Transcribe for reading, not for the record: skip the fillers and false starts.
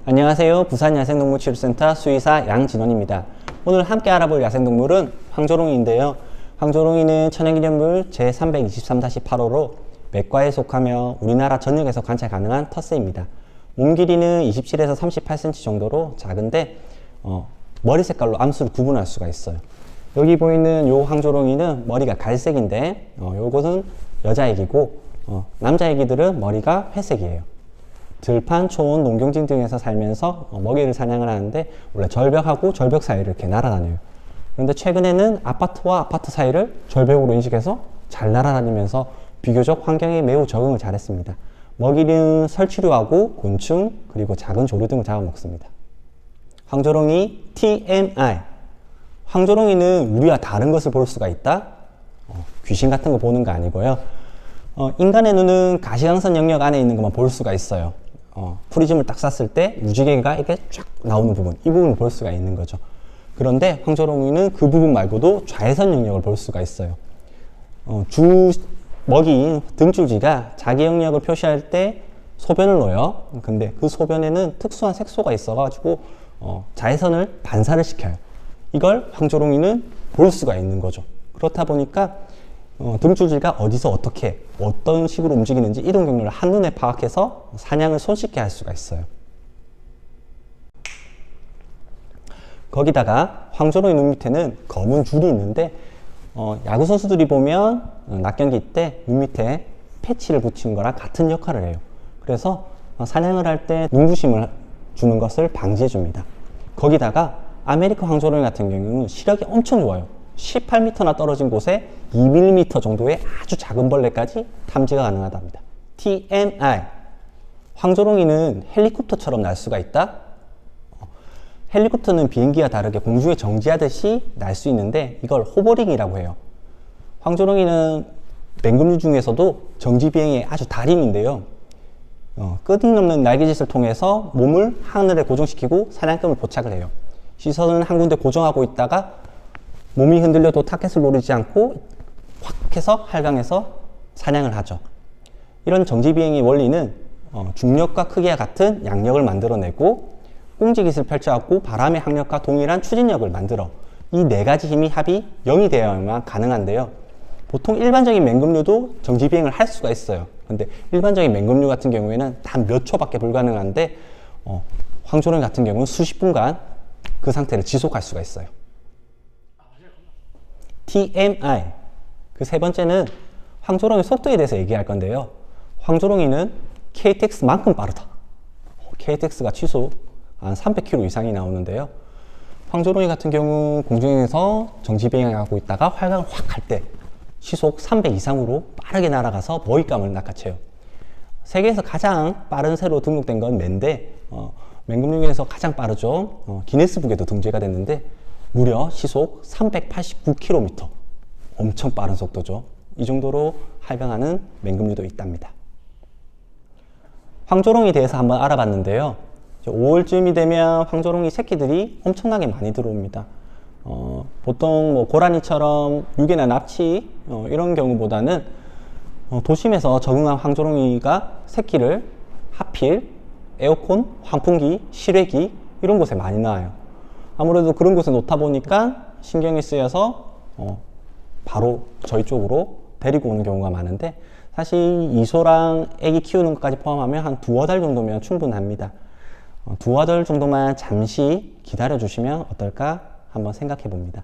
안녕하세요. 부산 야생동물치료센터 수의사 양진원입니다. 오늘 함께 알아볼 야생동물은 황조롱이인데요. 황조롱이는 천연기념물 제323-8호로 맥과에 속하며 우리나라 전역에서 관찰 가능한 터스입니다. 몸 길이는 27에서 38cm 정도로 작은데 머리 색깔로 암수를 구분할 수가 있어요. 여기 보이는 요 황조롱이는 머리가 갈색인데 요것은 여자 애기고 남자 애기들은 머리가 회색이에요. 들판, 초원, 농경진 등에서 살면서 먹이를 사냥을 하는데 원래 절벽하고 절벽 사이를 이렇게 날아다녀요. 그런데 최근에는 아파트와 아파트 사이를 절벽으로 인식해서 잘 날아다니면서 비교적 환경에 매우 적응을 잘했습니다. 먹이는 설치류하고 곤충 그리고 작은 조류 등을 잡아먹습니다. 황조롱이 TMI. 황조롱이는 우리와 다른 것을 볼 수가 있다? 귀신 같은 거 보는 거 아니고요. 인간의 눈은 가시광선 영역 안에 있는 것만 볼 수가 있어요. 프리즘을 딱 쐈을 때 무지개가 이렇게 쫙 나오는 부분, 이 부분을 볼 수가 있는 거죠. 그런데 황조롱이는 그 부분 말고도 좌회선 영역을 볼 수가 있어요. 주 먹이인 등줄기가 자기 영역을 표시할 때 소변을 넣어요. 근데 그 소변에는 특수한 색소가 있어가지고 자외선을 반사를 시켜요. 이걸 황조롱이는 볼 수가 있는 거죠. 그렇다 보니까 등줄기가 어디서 어떻게 어떤 식으로 움직이는지 이동 경로를 한눈에 파악해서 사냥을 손쉽게 할 수가 있어요. 거기다가 황조롱이 눈 밑에는 검은 줄이 있는데 야구 선수들이 보면 낙경기 때 눈 밑에 패치를 붙이는 거랑 같은 역할을 해요. 그래서 사냥을 할 때 눈부심을 주는 것을 방지해 줍니다. 거기다가 아메리카 황조롱이 같은 경우는 시력이 엄청 좋아요. 18m나 떨어진 곳에 2mm 정도의 아주 작은 벌레까지 탐지가 가능하답니다. TMI. 황조롱이는 헬리콥터처럼 날 수가 있다? 헬리콥터는 비행기와 다르게 공중에 정지하듯이 날 수 있는데 이걸 호버링이라고 해요. 황조롱이는 맹금류 중에서도 정지 비행의 아주 달인인데요. 끊임없는 날개짓을 통해서 몸을 하늘에 고정시키고 사냥감을 포착을 해요. 시선은 한 군데 고정하고 있다가 몸이 흔들려도 타겟을 노리지 않고 확 해서 할강해서 사냥을 하죠. 이런 정지비행의 원리는 중력과 크기와 같은 양력을 만들어내고 꽁지깃을 펼쳐갖고 바람의 항력과 동일한 추진력을 만들어 이 네 가지 힘이 합이 0이 되어야만 가능한데요. 보통 일반적인 맹금류도 정지비행을 할 수가 있어요. 근데 일반적인 맹금류 같은 경우에는 단 몇 초밖에 불가능한데 황조롱이 같은 경우는 수십 분간 그 상태를 지속할 수가 있어요. TMI. 그 세 번째는 황조롱의 속도에 대해서 얘기할 건데요. 황조롱이는 KTX만큼 빠르다. KTX가 최소 한 300km 이상이 나오는데요. 황조롱이 같은 경우 공중에서 정지비행하고 있다가 활강을 확 할 때 시속 300 이상으로 빠르게 날아가서 먹잇감을 낚아채요. 세계에서 가장 빠른 새로 등록된 건 매인데 맹금류 중에서 가장 빠르죠. 기네스북에도 등재가 됐는데 무려 시속 389km. 엄청 빠른 속도죠. 이 정도로 활강하는 맹금류도 있답니다. 황조롱에 대해서 한번 알아봤는데요. 5월쯤이 되면 황조롱이 새끼들이 엄청나게 많이 들어옵니다. 보통 뭐 고라니처럼 유괴나 납치 이런 경우보다는 도심에서 적응한 황조롱이가 새끼를 하필 에어컨, 환풍기, 실외기 이런 곳에 많이 낳아요. 아무래도 그런 곳에 놓다 보니까 신경이 쓰여서 바로 저희 쪽으로 데리고 오는 경우가 많은데 사실 이소랑 애기 키우는 것까지 포함하면 한 두어 달 정도면 충분합니다. 두어 달 정도만 잠시 기다려 주시면 어떨까 한번 생각해 봅니다.